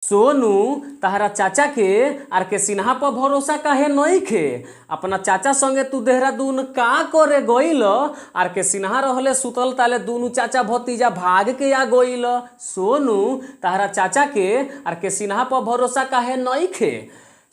सोनू तहरा चाचा के आर के सिन्हा पर भरोसा काहे नहीं खे। अपना चाचा संगे तू देहरादून का करे गईल आर के सिन्हा रहले सुतल ताले दोनों चाचा भतीजा भाग के आ गईल। सोनू तहरा चाचा के आर के सिन्हा पर भरोसा काहे नहीं खे।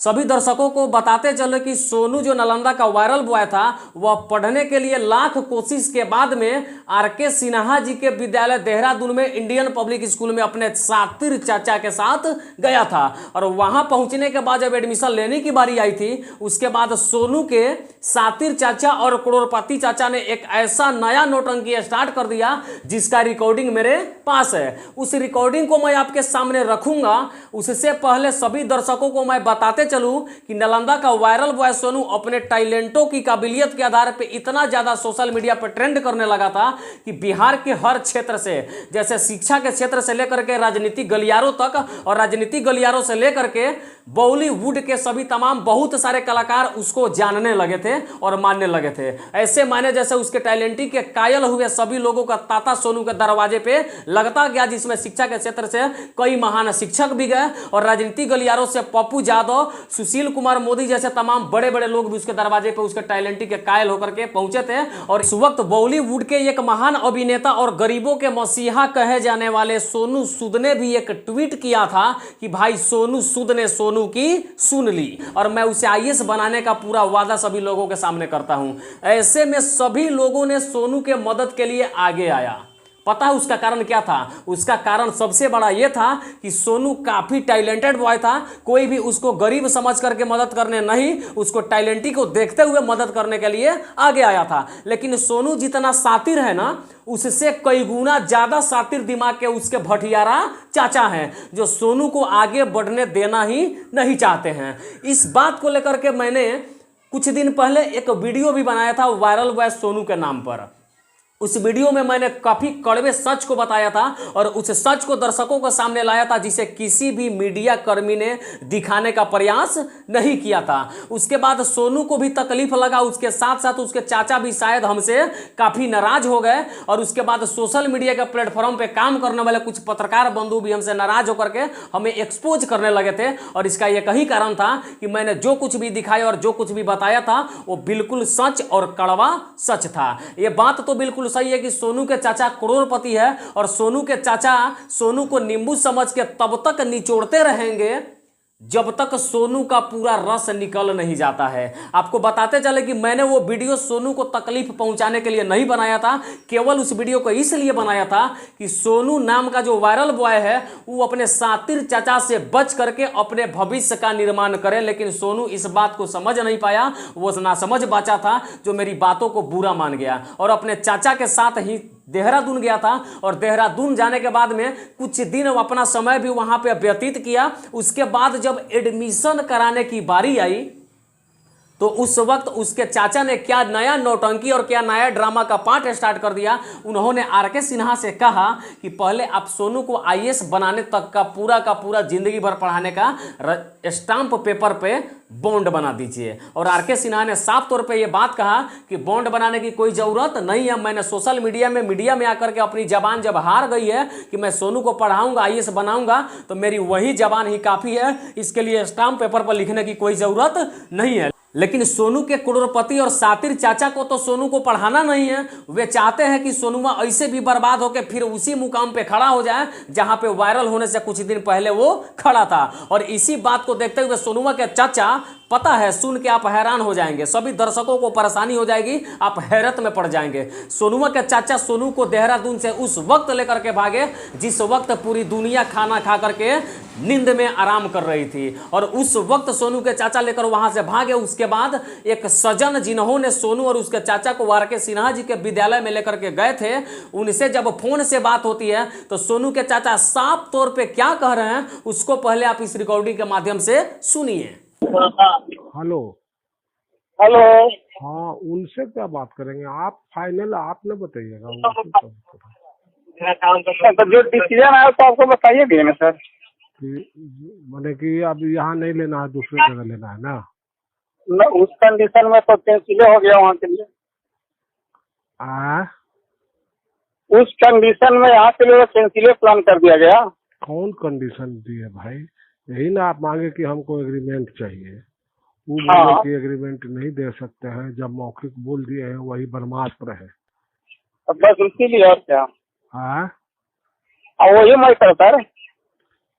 सभी दर्शकों को बताते चले कि सोनू जो नालंदा का वायरल बॉय था वह पढ़ने के लिए लाख कोशिश के बाद में आर के सिन्हा जी के विद्यालय देहरादून में इंडियन पब्लिक स्कूल में अपने सातिर चाचा के साथ गया था। और वहां पहुंचने के बाद जब एडमिशन लेने की बारी आई थी उसके बाद सोनू के सातिर चाचा और करोड़पति चाचा ने एक ऐसा नया नौटंकी स्टार्ट कर दिया जिसका रिकॉर्डिंग मेरे पास है। उस रिकॉर्डिंग को मैं आपके सामने रखूंगा। उससे पहले सभी दर्शकों को मैं बताते चलूं कि नालंदा का वायरल बॉय सोनू अपने टैलेंटों की काबिलियत के आधार पे इतना ज्यादा सोशल मीडिया पर ट्रेंड करने लगा था कि बिहार के हर क्षेत्र से, जैसे शिक्षा के क्षेत्र से लेकर के राजनीतिक गलियारों तक और राजनीतिक गलियारों से लेकर के बॉलीवुड के सभी तमाम बहुत सारे कलाकार उसको जानने लगे थे और मानने लगे थे। ऐसे माने जैसे उसके टैलेंटी के कायल हुए सभी लोगों का तांता सोनू के दरवाजे पे लगता गया, जिसमें शिक्षा के क्षेत्र से कई महान शिक्षक भी गए और राजनीतिक गलियारों से पप्पू यादव, सुशील कुमार मोदी जैसे तमाम बड़े बड़े लोग भी उसके दरवाजे पे उसके टैलेंटी के कायल होकर के पहुंचे थे। और इस वक्त बॉलीवुड के एक महान अभिनेता और गरीबों के मसीहा कहे जाने वाले सोनू सूद ने भी एक ट्वीट किया था कि भाई सोनू सूद ने सोनू की सुन ली और मैं उसे आईएएस बनाने का पूरा वादा सभी लोगों के सामने करता हूं। ऐसे में सभी लोगों ने सोनू के मदद के लिए आगे आया। पता है उसका कारण क्या था? उसका कारण सबसे बड़ा यह था कि सोनू काफी टैलेंटेड बॉय था। कोई भी उसको गरीब समझ करके मदद करने नहीं, उसको टैलेंटी को देखते हुए मदद करने के लिए आगे आया था। लेकिन सोनू जितना सातिर है ना, उससे कई गुना ज्यादा सातिर दिमाग के उसके भटियारा चाचा हैं जो सोनू को आगे बढ़ने देना ही नहीं चाहते हैं। इस बात को लेकर के मैंने कुछ दिन पहले एक वीडियो भी बनाया था वायरल बॉय सोनू के नाम पर। उस वीडियो में मैंने काफी कड़वे सच को बताया था और उस सच को दर्शकों के सामने लाया था जिसे किसी भी मीडिया कर्मी ने दिखाने का प्रयास नहीं किया था। उसके बाद सोनू को भी तकलीफ लगा, उसके साथ साथ उसके चाचा भी शायद हमसे काफी नाराज हो गए और उसके बाद सोशल मीडिया के प्लेटफॉर्म पे काम करने वाले कुछ पत्रकार बंधु भी हमसे नाराज होकर के हमें एक्सपोज करने लगे थे। और इसका एक ही कारण था कि मैंने जो कुछ भी दिखाया और जो कुछ भी बताया था वो बिल्कुल सच और कड़वा सच था। ये बात तो बिल्कुल सही है कि सोनू के चाचा करोड़पति है और सोनू के चाचा सोनू को नींबू समझ के तब तक निचोड़ते रहेंगे जब तक सोनू का पूरा रस निकल नहीं जाता है। आपको बताते चले कि मैंने वो वीडियो सोनू को तकलीफ पहुंचाने के लिए नहीं बनाया था, केवल उस वीडियो को इसलिए बनाया था कि सोनू नाम का जो वायरल बॉय है वो अपने सातिर चाचा से बच करके अपने भविष्य का निर्माण करे। लेकिन सोनू इस बात को समझ नहीं पाया, वो नासमझ बच्चा था जो मेरी बातों को बुरा मान गया और अपने चाचा के साथ ही देहरादून गया था। और देहरादून जाने के बाद में कुछ दिन अपना समय भी वहां पे व्यतीत किया। उसके बाद जब एडमिशन कराने की बारी आई तो उस वक्त उसके चाचा ने क्या नया नौटंकी और क्या नया ड्रामा का पार्ट स्टार्ट कर दिया। उन्होंने आर के सिन्हा से कहा कि पहले आप सोनू को आईएएस बनाने तक का पूरा जिंदगी भर पढ़ाने का स्टाम्प पेपर पे बॉन्ड बना दीजिए। और आर के सिन्हा ने साफ तौर पे ये बात कहा कि बॉन्ड बनाने की कोई ज़रूरत नहीं है। मैंने सोशल मीडिया में आकर के अपनी जबान जब हार गई है कि मैं सोनू को पढ़ाऊंगा, आईएएस बनाऊंगा, तो मेरी वही जबान ही काफ़ी है। इसके लिए स्टाम्प पेपर पर लिखने की कोई ज़रूरत नहीं है। लेकिन सोनू के करोड़पति और सातिर चाचा को तो सोनू को पढ़ाना नहीं है। वे चाहते हैं कि सोनूमा ऐसे भी बर्बाद होकर फिर उसी मुकाम पे खड़ा हो जाए जहां पे वायरल होने से कुछ दिन पहले वो खड़ा था। और इसी बात को देखते हुए सोनूमा के चाचा, पता है सुन के आप हैरान हो जाएंगे, सभी दर्शकों को परेशानी हो जाएगी, आप हैरत में पड़ जाएंगे। सोनूमा के चाचा सोनू को देहरादून से उस वक्त लेकर के भागे जिस वक्त पूरी दुनिया खाना खा करके नींद में आराम कर रही थी। और उस वक्त सोनू के चाचा लेकर वहां से भागे। उसके बाद एक सजन जिन्होंने सोनू और उसके चाचा को आर के सिन्हा जी के विद्यालय में लेकर के गए थे, उनसे जब फोन से बात होती है तो सोनू के चाचा साफ तौर पे क्या कह रहे हैं उसको पहले आप इस रिकॉर्डिंग के माध्यम से सुनिए। Hello hello. हाँ, उनसे क्या बात करेंगे? आप फाइनल आप न बताइएगा, उनसे क्या बात करें? तो जो डिसीजन आया तो आपको बताइए दिए ना सर। मैंने कि अब यहाँ नहीं लेना है, दूसरी जगह लेना है ना? उस कंडीशन में तो कैंसिल हो गया वहाँ के लिए। उस कंडीशन में यहाँ के लिए कैंसिल प्लान कर दिया गया। कौन कंडीशन दी है भाई? यही ना आप मांगे कि हमको एग्रीमेंट चाहिए, वो हाँ। बोले कि एग्रीमेंट नहीं दे सकते हैं, जब मौखिक बोल दिए हैं वही ब्रह्मास्त्र है। तो बस इसीलिए और क्या। हाँ, और वही मैं करता है।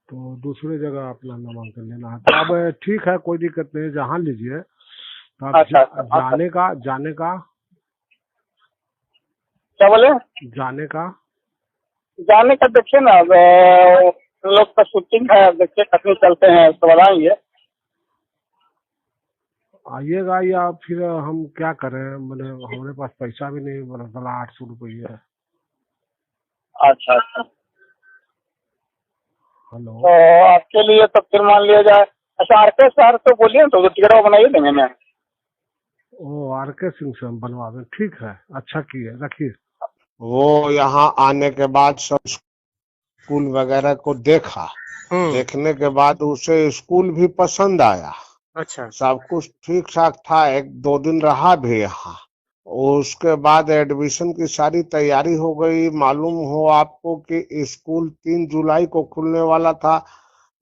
तो दूसरी जगह अपना नामांकन लेना है। तो अब ठीक है, कोई दिक्कत नहीं, जहाँ लीजिए। तो आप अच्छा, अच्छा, जाने का क्या बोले? जाने का देखिए ना, अब लोग का शूटिंग है, देखिए कहीं चलते हैं तो बताएंगे। आइएगा, या फिर हम क्या करें, मैंने हमारे पास पैसा भी नहीं, बोला 800 रुपये है। अच्छा अच्छा। हेलो, तो आपके लिए तो फिर मान लिया जाए। अच्छा, आरके सर तो बोलिए ना, तो टिकट बनाइए देंगे मैं। ओ RK सिंह से हम बनवा दें, ठीक है, अच्छा किए, रखिए। वो यहाँ आने के बाद सब स्कूल वगैरह को देखा। देखने के बाद उसे स्कूल भी पसंद आया। अच्छा सब कुछ ठीक ठाक था, 1-2 दिन रहा भी यहाँ। उसके बाद एडमिशन की सारी तैयारी हो गई। मालूम हो आपको कि स्कूल 3 जुलाई को खुलने वाला था,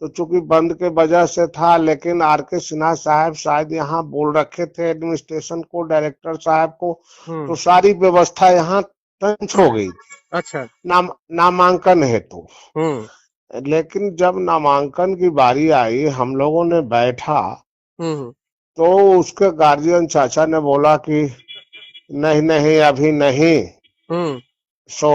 तो चूंकि बंद के वजह से था, लेकिन RK सिन्हा साहब शायद यहाँ बोल रखे थे एडमिनिस्ट्रेशन को, डायरेक्टर साहब को, तो सारी व्यवस्था यहाँ टंच हो गई अच्छा। नामांकन हेतु। लेकिन जब नामांकन की बारी आई, हम लोगों ने बैठा, तो उसके गार्जियन चाचा ने बोला कि नहीं नहीं अभी नहीं, सो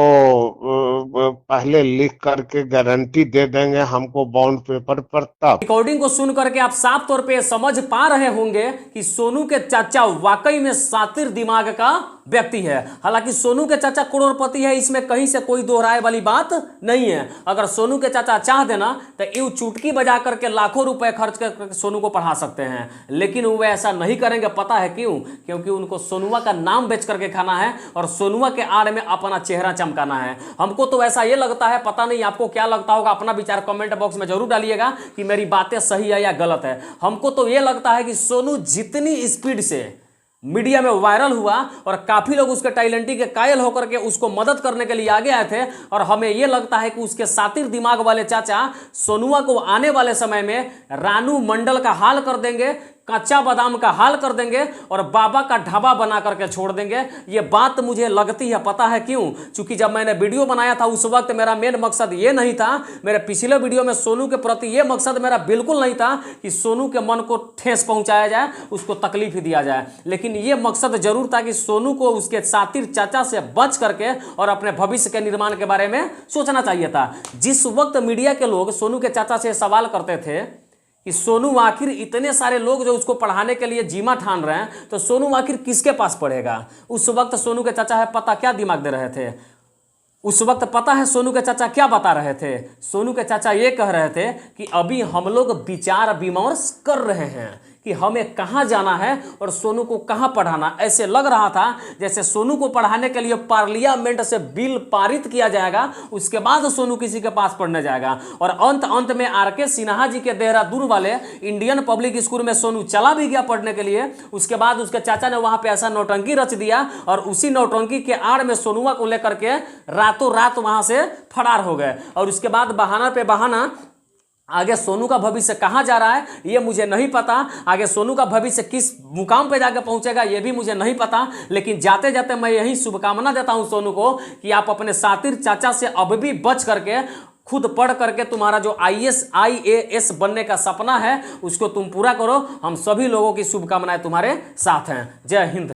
पहले लिख करके गारंटी दे देंगे हमको बॉन्ड पेपर पर, तब। रिकॉर्डिंग को सुन करके आप साफ तौर पे समझ पा रहे होंगे कि सोनू के चाचा वाकई में सातिर दिमाग का व्यक्ति है। हालांकि सोनू के चाचा करोड़पति है, इसमें कहीं से कोई दोहराए वाली बात नहीं है। अगर सोनू के चाचा चाह देना तो यूं चुटकी बजा करके लाखों रुपए खर्च कर सोनू को पढ़ा सकते हैं, लेकिन वो ऐसा नहीं करेंगे। पता है क्यों? क्योंकि उनको सोनुआ का नाम बेच करके खाना है और सोनुआ के आड़ में अपना चेहरा चमकाना है। हमको तो ऐसा ये लगता है, पता नहीं आपको क्या लगता होगा, अपना विचार कमेंट बॉक्स में जरूर डालिएगा कि मेरी बातें सही है या गलत है। हमको तो ये लगता है कि सोनू जितनी स्पीड से मीडिया में वायरल हुआ और काफी लोग उसके टैलेंटी के कायल होकर के उसको मदद करने के लिए आगे आए थे, और हमें यह लगता है कि उसके सातिर दिमाग वाले चाचा सोनुआ को आने वाले समय में रानू मंडल का हाल कर देंगे, कच्चा बादाम का हाल कर देंगे और बाबा का ढाबा बना करके छोड़ देंगे। ये बात मुझे लगती है। पता है क्यों? क्योंकि जब मैंने वीडियो बनाया था उस वक्त मेरा मेन मकसद ये नहीं था, मेरे पिछले वीडियो में सोनू के प्रति ये मकसद मेरा बिल्कुल नहीं था कि सोनू के मन को ठेस पहुंचाया जाए, उसको तकलीफ ही दिया जाए, लेकिन ये मकसद जरूर था कि सोनू को उसके सातिर चाचा से बच करके और अपने भविष्य के निर्माण के बारे में सोचना चाहिए था। जिस वक्त मीडिया के लोग सोनू के चाचा से सवाल करते थे कि सोनू आखिर इतने सारे लोग जो उसको पढ़ाने के लिए जीमा ठान रहे हैं, तो सोनू आखिर किसके पास पढ़ेगा, उस वक्त सोनू के चाचा है पता क्या दिमाग दे रहे थे? उस वक्त पता है सोनू के चाचा क्या बता रहे थे? सोनू के चाचा ये कह रहे थे कि अभी हम लोग विचार विमर्श कर रहे हैं कि हमें कहाँ जाना है और सोनू को कहाँ पढ़ाना। ऐसे लग रहा था जैसे सोनू को पढ़ाने के लिए पार्लियामेंट से बिल पारित किया जाएगा, उसके बाद सोनू किसी के पास पढ़ने जाएगा। और अंत में RK सिन्हा जी के देहरादून वाले इंडियन पब्लिक स्कूल में सोनू चला भी गया पढ़ने के लिए। उसके बाद उसके चाचा ने वहाँ पे ऐसा नौटंकी रच दिया और उसी नौटंकी के आड़ में सोनुआ को लेकर के रातों रात वहाँ से फरार हो गए। और उसके बाद बहाना पे बहाना, आगे सोनू का भविष्य कहाँ जा रहा है ये मुझे नहीं पता, आगे सोनू का भविष्य किस मुकाम पे जाके पहुंचेगा ये भी मुझे नहीं पता, लेकिन जाते जाते मैं यही शुभकामना देता हूं सोनू को कि आप अपने सातिर चाचा से अब भी बच करके खुद पढ़ करके तुम्हारा जो IAS IAS बनने का सपना है उसको तुम पूरा करो। हम सभी लोगों की शुभकामनाएं तुम्हारे साथ हैं। जय हिंद।